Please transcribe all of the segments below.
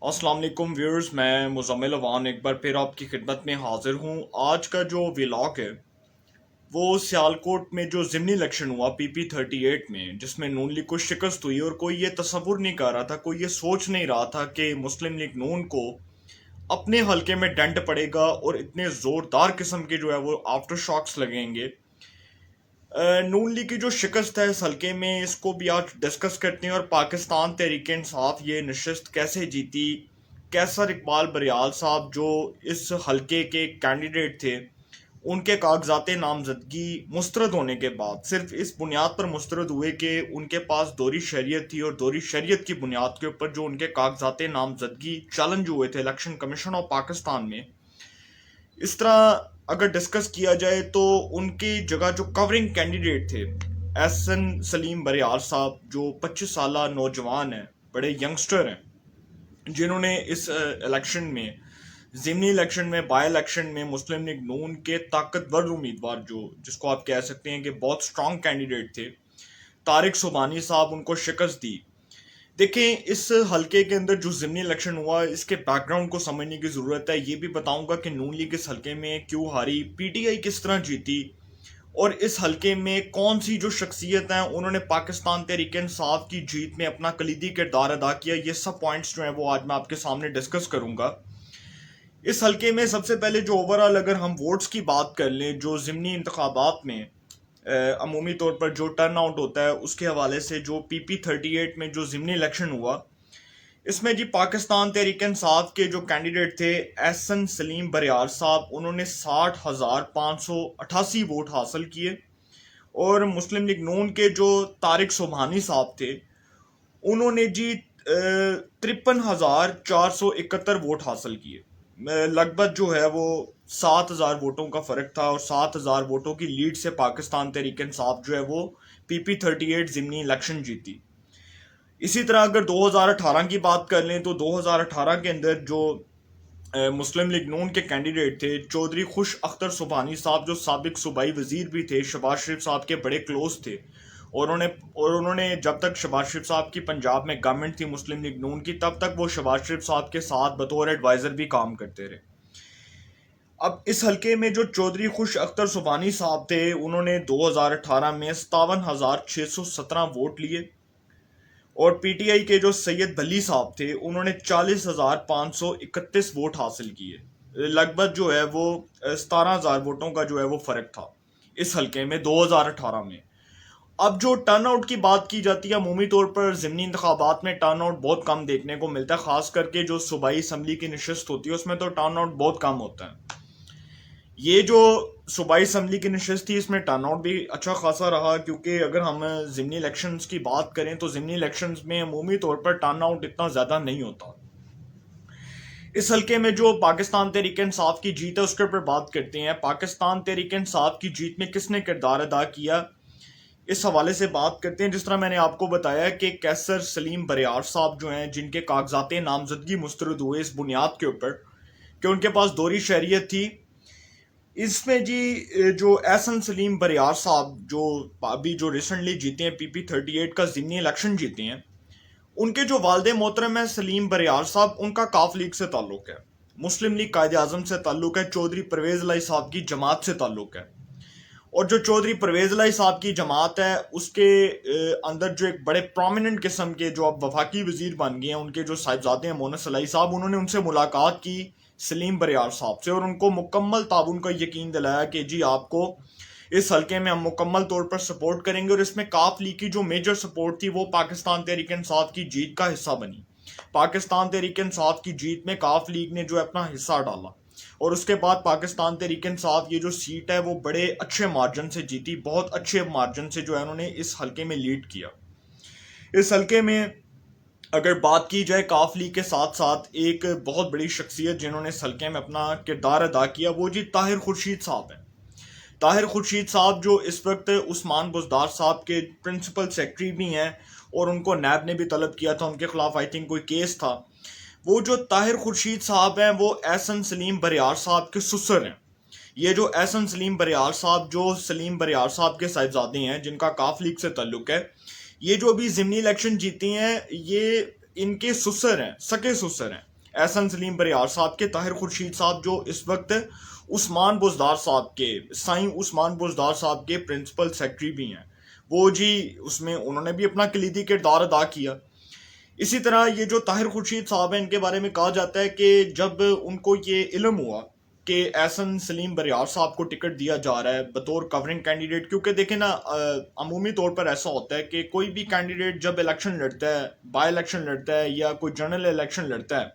अस्सलाम वालेकुम व्यूअर्स, मैं मुज़म्मिल अवान एक बार फिर आपकी खिदमत में हाजिर हूँ। आज का जो व्लॉग है वो सियालकोट में जो ज़िमनी इलेक्शन हुआ PP38 में, जिसमें नून लीग को शिकस्त हुई और कोई ये तसव्वुर नहीं कर रहा था, कोई ये सोच नहीं रहा था कि मुस्लिम लीग नून को अपने हलके में डेंट पड़ेगा और इतने ज़ोरदार किस्म के जो है वो आफ्टर शॉक्स लगेंगे। नून लीग की जो शिकस्त है इस हल्के में, इसको भी आज डिस्कस करते हैं। और पाकिस्तान तहरीक इंसाफ ये नशस्त कैसे जीती, कैसर इकबाल बरियाल साहब जो इस हल्के के कैंडिडेट थे, उनके कागजात नामजदगी मुस्तरद होने के बाद सिर्फ इस बुनियाद पर मुस्तरद हुए कि उनके पास दोहरी शरीयत थी, और दोहरी शरीयत की बुनियाद के ऊपर जो उनके कागजात नामजदगी चैलेंज हुए थे इलेक्शन कमीशन ऑफ पाकिस्तान में। इस तरह अगर डिस्कस किया जाए तो उनकी जगह जो कवरिंग कैंडिडेट थे, एहसन सलीम बरियार साहब, जो 25 साल नौजवान हैं, बड़े यंगस्टर हैं, जिन्होंने इस इलेक्शन में, ज़िमनी इलेक्शन में, बाई इलेक्शन में मुस्लिम लीग नून के ताकतवर उम्मीदवार, जो जिसको आप कह सकते हैं कि बहुत स्ट्रांग कैंडिडेट थे, तारिक सुबानी साहब, उनको शिकस्त दी। देखें, इस हलके के अंदर जो ज़िमनी इलेक्शन हुआ, इसके बैकग्राउंड को समझने की ज़रूरत है। ये भी बताऊंगा कि नून लीग इस हलके में क्यों हारी, PTI किस तरह जीती, और इस हलके में कौन सी जो शख्सियत हैं उन्होंने पाकिस्तान तहरीक इंसाफ की जीत में अपना कलीदी किरदार अदा किया। ये सब पॉइंट्स जो हैं वो आज मैं आपके सामने डिस्कस करूंगा। इस हलके में सबसे पहले जो ओवरऑल अगर हम वोट्स की बात कर लें, जो ज़िमनी इंतखाबात में अमूमी तौर पर जो टर्न आउट होता है, उसके हवाले से जो PP38 में जो ज़िमनी इलेक्शन हुआ, इसमें जी पाकिस्तान तहरीक इंसाफ के जो कैंडिडेट थे, एहसन सलीम बरियार साहब, उन्होंने 60,588 वोट हासिल किए। और मुस्लिम लीग नून के जो तारिक सुबहानी साहब थे, उन्होंने जी 53,471 वोट हासिल किए। लगभग जो है वो 7,000 वोटों का फर्क था, और 7,000 वोटों की लीड से पाकिस्तान तहरीक इंसाफ जो है वो PP38 ज़िमनी इलेक्शन जीती। इसी तरह अगर 2018 की बात कर लें तो 2018 के अंदर जो मुस्लिम लीग नून के कैंडिडेट थे, चौधरी खुश अख्तर सुबहानी साहब, जो साबिक सूबाई वजीर भी थे, शहबाज शरीफ साहब के बड़े क्लोज थे, और उन्होंने जब तक शहबाज शरीफ साहब की पंजाब में गवर्नमेंट थी मुस्लिम लीग नून की, तब तक वो शहबाज शरीफ साहब के साथ बतौर एडवाइज़र भी काम करते रहे। अब इस हलके में जो चौधरी खुश अख्तर सुबहानी साहब थे, उन्होंने 2018 में 57,617 वोट लिए। और PTI के जो सैयद भली साहब थे, उन्होंने 40,531 वोट हासिल किए। लगभग जो है वो 17,000 वोटों का जो है वो फर्क था इस हलके में 2018 में। अब जो टर्न आउट की बात की जाती है, अमूमी तौर पर ज़िमनी इंतखाबात में टर्न आउट बहुत कम देखने को मिलता है, खास करके जो सूबाई असम्बली की नशस्त होती है उसमें तो टर्न आउट बहुत कम होता है। ये जो सूबाई असम्बली की नशस्त थी, इसमें टर्न आउट भी अच्छा खासा रहा, क्योंकि अगर हम ज़िमनी इलेक्शंस की बात करें तो ज़िमनी इलेक्शंस में अमूमी तौर पर टर्न आउट इतना ज़्यादा नहीं होता। इस हल्के में जो पाकिस्तान तहरीक इंसाफ की जीत है उसके ऊपर बात करते हैं। पाकिस्तान तहरीक इंसाफ की जीत में किसने किरदार अदा किया, इस हवाले से बात करते हैं। जिस तरह मैंने आपको बताया कि कैसर सलीम बरियार साहब जो हैं, जिनके कागजात नामजदगी मुस्तरद हुए इस बुनियाद के ऊपर कि उनके पास दोहरी शहरियत थी, इसमें जी जो एहसन सलीम बरियार साहब, जो अभी जो रिसेंटली जीते हैं, PP38 का ज़िमनी इलेक्शन जीते हैं, उनके जो वालदे मोहतरम है सलीम बरियार साहब, उनका काफ लीग से ताल्लुक है, मुस्लिम लीग कायदे आज़म से ताल्लुक है, चौधरी परवेज़ लाई साहब की जमात से ताल्लुक है। और जो चौधरी परवेज़ लाई साहब की जमात है, उसके अंदर जो एक बड़े प्रोमिनेंट किस्म के जो अब वफाकी वजीर बन गए हैं, उनके जो साहिबजादे हैं मोनस सलाई साहब, उन्होंने उनसे मुलाकात की सलीम बरियार साहब से, और उनको मुकम्मल ताउन का यकीन दिलाया कि जी आपको इस हल्के में हम मुकम्मल तौर पर सपोर्ट करेंगे। और इसमें काफ लीग की जो मेजर सपोर्ट थी वो पाकिस्तान तहरीक इंसाफ की जीत का हिस्सा बनी। पाकिस्तान तहरीक इंसाफ की जीत में काफ लीग ने जो है अपना हिस्सा डाला, और उसके बाद पाकिस्तान तहरीक इंसाफ ये जो सीट है वो बड़े अच्छे मार्जिन से जीती, बहुत अच्छे मार्जिन से जो है उन्होंने इस हल्के में लीड किया। इस हल्के में अगर बात की जाए काफ लीग के साथ साथ एक बहुत बड़ी शख्सियत जिन्होंने इस हल्के में अपना किरदार अदा किया, वो जी ताहिर खुर्शीद साहब हैं। ताहिर खुर्शीद साहब जो इस वक्त उस्मान बुजदार साहब के प्रिंसिपल सेक्रेटरी भी हैं, और उनको नैब ने भी तलब किया था, उनके खिलाफ आई थिंक कोई केस था। वो जो ताहिर खुर्शीद साहब हैं वो एहसन सलीम बरियार साहब के ससुर हैं। ये जो एहसन सलीम बरियार साहब, जो सलीम बरियार साहब के साहिबजादे हैं, जिनका काफ लीग से ताल्लुक है, ये जो अभी ज़िमनी इलेक्शन जीती हैं, ये इनके ससुर हैं, सके ससुर हैं। एहसन सलीम बरियार साहब के, ताहिर खुर्शीद साहब जो इस वक्त उस्मान बुज़दार साहब के, साईं उस्मान बुज़दार साहब के प्रिंसिपल सेक्रेटरी भी हैं, वो जी उसमें उन्होंने भी अपना कलीदी किरदार अदा किया। इसी तरह ये जो ताहिर खुर्शीद साहब हैं, इनके बारे में कहा जाता है कि जब उनको ये इल्म हुआ कि एहसन सलीम बरियार साहब को टिकट दिया जा रहा है बतौर कवरिंग कैंडिडेट, क्योंकि देखें ना, अमूमी तौर पर ऐसा होता है कि कोई भी कैंडिडेट जब इलेक्शन लड़ता है, बाई इलेक्शन लड़ता है या कोई जनरल इलेक्शन लड़ता है,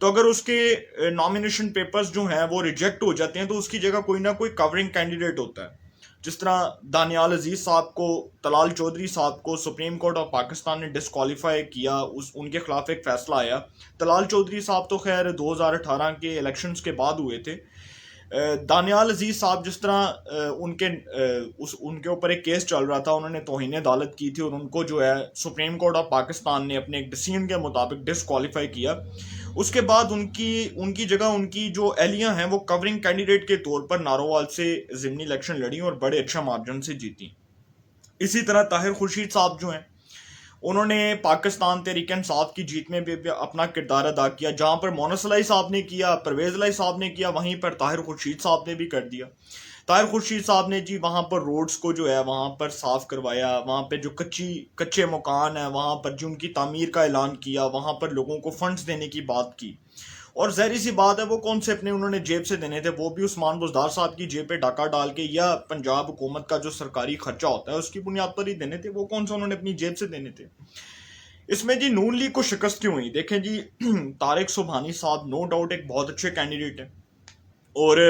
तो अगर उसके नॉमिनेशन पेपर्स जो हैं वो रिजेक्ट हो जाते हैं तो उसकी जगह कोई ना कोई कवरिंग कैंडिडेट होता है। जिस तरह दानियाल अजीज साहब को, तलाल चौधरी साहब को सुप्रीम कोर्ट ऑफ पाकिस्तान ने डिस्क्वालीफाई किया, उनके खिलाफ एक फैसला आया। तलाल चौधरी साहब तो खैर 2018 के इलेक्शंस के बाद हुए थे। दानियाल अजीज साहब जिस तरह उनके ऊपर एक केस चल रहा था, उन्होंने तौहीन अदालत की थी और उनको जो है सुप्रीम कोर्ट ऑफ पाकिस्तान ने अपने एक डिसीजन के मुताबिक डिस्क्वालीफाई किया। उसके बाद उनकी उनकी जगह उनकी जो एहलियां हैं वो कवरिंग कैंडिडेट के तौर पर नारोवाल से ज़िमनी इलेक्शन लड़ी और बड़े अच्छा मार्जिन से जीती। इसी तरह ताहिर खुर्शीद साहब जो हैं, उन्होंने पाकिस्तान तहरीक इंसाफ की जीत में भी अपना किरदार अदा किया। जहां पर मोनस अलाई साहब ने किया, परवेज अलाई साहब ने किया, वहीं पर ताहिर खुर्शीद साहब ने भी कर दिया। ताहिर खुर्शीद साहब ने जी वहाँ पर रोड्स को जो है वहाँ पर साफ़ करवाया, वहाँ पे जो कच्चे मकान है वहाँ पर जो उनकी तामीर का ऐलान किया, वहाँ पर लोगों को फंड्स देने की बात की। और ज़ाहिर सी बात है वो कौन से अपने उन्होंने जेब से देने थे, वो भी उस्मान बुज़दार साहब की जेब पे डाका डाल के या पंजाब हुकूमत का जो सरकारी खर्चा होता है उसकी बुनियाद पर ही देने थे। वो कौन सा उन्होंने अपनी जेब से देने थे। इसमें जी नून लीग को शिकस्त क्यों हुई, देखें जी तारिक सुबहानी साहब नो डाउट एक बहुत अच्छे कैंडिडेट हैं और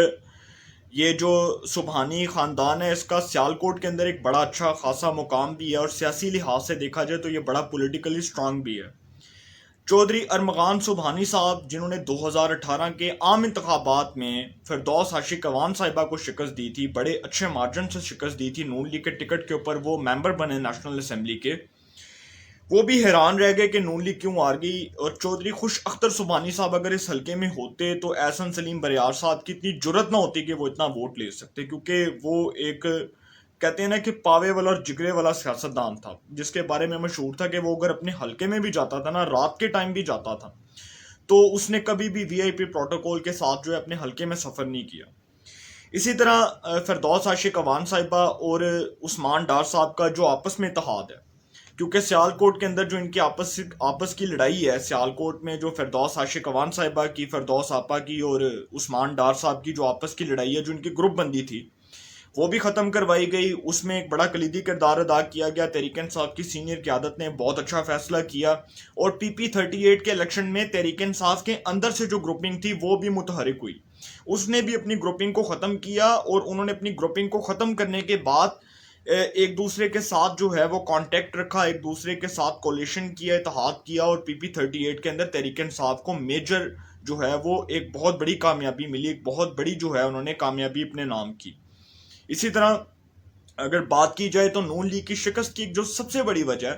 ये जो सुबहानी ख़ानदान है इसका सियालकोट के अंदर एक बड़ा अच्छा खासा मुकाम भी है और सियासी लिहाज से देखा जाए तो ये बड़ा पॉलिटिकली स्ट्रांग भी है। चौधरी अरमगान सुबहानी साहब जिन्होंने 2018 के आम इंतखाबात में फिरदौस आशिक अवान साहिबा को शिकस्त दी थी, बड़े अच्छे मार्जिन से शिकस्त दी थी, नून लीग के टिकट के ऊपर वो मेंबर बने नेशनल असम्बली के, वो भी हैरान रह गए कि नून लीग क्यों हार गई। और चौधरी खुश अख्तर सुबहानी साहब अगर इस हल्के में होते तो एहसन सलीम बरियार साहब की इतनी जुर्रत ना होती कि वो इतना वोट ले सकते, क्योंकि वो एक कहते हैं ना कि पावे वाला और जिगरे वाला सियासतदान था, जिसके बारे में मशहूर था कि वो अगर अपने हल्के में भी जाता था ना, रात के टाइम भी जाता था, तो उसने कभी भी वीआईपी प्रोटोकॉल के साथ जो है अपने हल्के में सफ़र नहीं किया। इसी तरह फिरदौस आशिक अवान साहिबा और उस्मान डार साहब का जो आपस में इत्तेहाद है, क्योंकि सियालकोट के अंदर जो इनकी आपस की लड़ाई है, सियालकोट में जो फिरदौस आशिक अवान साहिबा की, फिरदौस आपा की और उस्मान डार साहब की जो आपस की लड़ाई है, जो इनकी ग्रुप बंदी थी, वो भी ख़त्म करवाई गई। उसमें एक बड़ा कलीदी किरदार अदा किया गया। तहरीक इंसाफ की सीनियर क़यादत ने बहुत अच्छा फैसला किया और PP38 के इलेक्शन में तहरीक इंसाफ के अंदर से जो ग्रुपिंग थी वो भी मुतहरिक हुई, उसने भी अपनी ग्रुपिंग को ख़त्म किया और उन्होंने अपनी ग्रुपिंग को ख़त्म करने के बाद एक दूसरे के साथ जो है वो कांटेक्ट रखा, एक दूसरे के साथ कोलिशन किया, इत्तेहाद किया और PP38 के अंदर तहरीक इंसाफ को मेजर जो है वो एक बहुत बड़ी कामयाबी मिली, एक बहुत बड़ी जो है उन्होंने कामयाबी अपने नाम की। इसी तरह अगर बात की जाए तो नून लीग की शिकस्त की जो सबसे बड़ी वजह है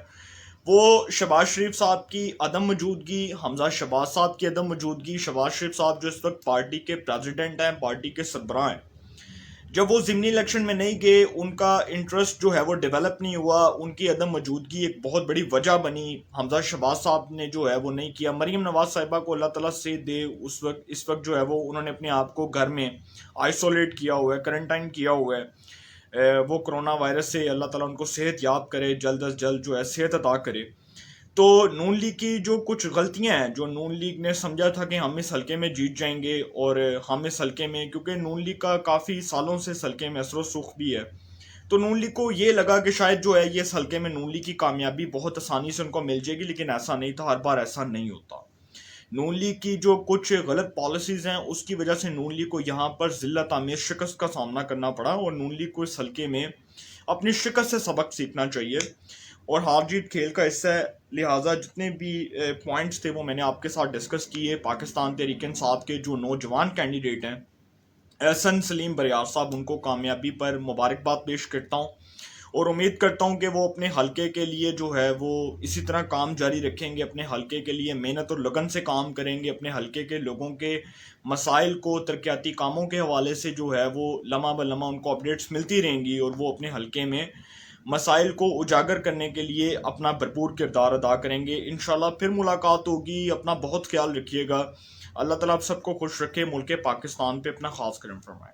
वो शहबाज शरीफ साहब की अदम मौजूदगी, हमजा शहबाज साहब की अदम मौजूदगी। शहबाज शरीफ साहब जो इस वक्त पार्टी के प्रेसिडेंट हैं, पार्टी के सरबराह हैं, जब वो ज़िमनी इलेक्शन में नहीं गए, उनका इंटरेस्ट जो है वो डेवलप नहीं हुआ, उनकी अदम मौजूदगी एक बहुत बड़ी वजह बनी। हमजा शहबाज साहब ने जो है वो नहीं किया। मरीम नवाज साहिबा को अल्लाह ताला से दे, इस वक्त जो है वो उन्होंने अपने आप को घर में आइसोलेट किया हुआ है, क्वारंटाइन किया हुआ है। वो कोरोना वायरस से अल्लाह ताला उनको सेहत याब करे, जल्द अज जल्द जो है सेहत अता करे। तो नून लीग की जो कुछ गलतियां हैं, जो नून लीग ने समझा था कि हम इस हल्के में जीत जाएंगे और हम इस हल्के में, क्योंकि नून लीग का काफ़ी सालों से इस हल्के में असर सुख भी है, तो नून लीग को ये लगा कि शायद जो है ये इस हल्के में नून लीग की कामयाबी बहुत आसानी से उनको मिल जाएगी, लेकिन ऐसा नहीं था। हर बार ऐसा नहीं होता। नून लीग की जो कुछ गलत पॉलिसीज़ हैं उसकी वजह से नून लीग को यहाँ पर ज़िल्लत आमेर शिकस्त का सामना करना पड़ा और नून लीग को इस हल्के में अपनी शिकस्त से सबक सीखना चाहिए और हार जीत खेल का हिस्सा है। लिहाजा जितने भी पॉइंट्स थे वो मैंने आपके साथ डिस्कस किए। पाकिस्तान तहरीक इंसाफ के जो नौजवान कैंडिडेट हैं एहसन सलीम बरियार साहब, उनको कामयाबी पर मुबारकबाद पेश करता हूँ और उम्मीद करता हूँ कि वो अपने हलके के लिए जो है वो इसी तरह काम जारी रखेंगे, अपने हलके के लिए मेहनत और लगन से काम करेंगे, अपने हलके के लोगों के मसाइल को, तरक्याती कामों के हवाले से जो है वो लम्हा ब लम्हा उनको अपडेट्स मिलती रहेंगी और वो अपने हलके में मसाइल को उजागर करने के लिए अपना भरपूर किरदार अदा करेंगे। इंशाल्लाह फिर मुलाकात होगी। अपना बहुत ख्याल रखिएगा। अल्लाह ताला आप सबको खुश रखे। मुल्क पाकिस्तान पे अपना खास करम फरमाए।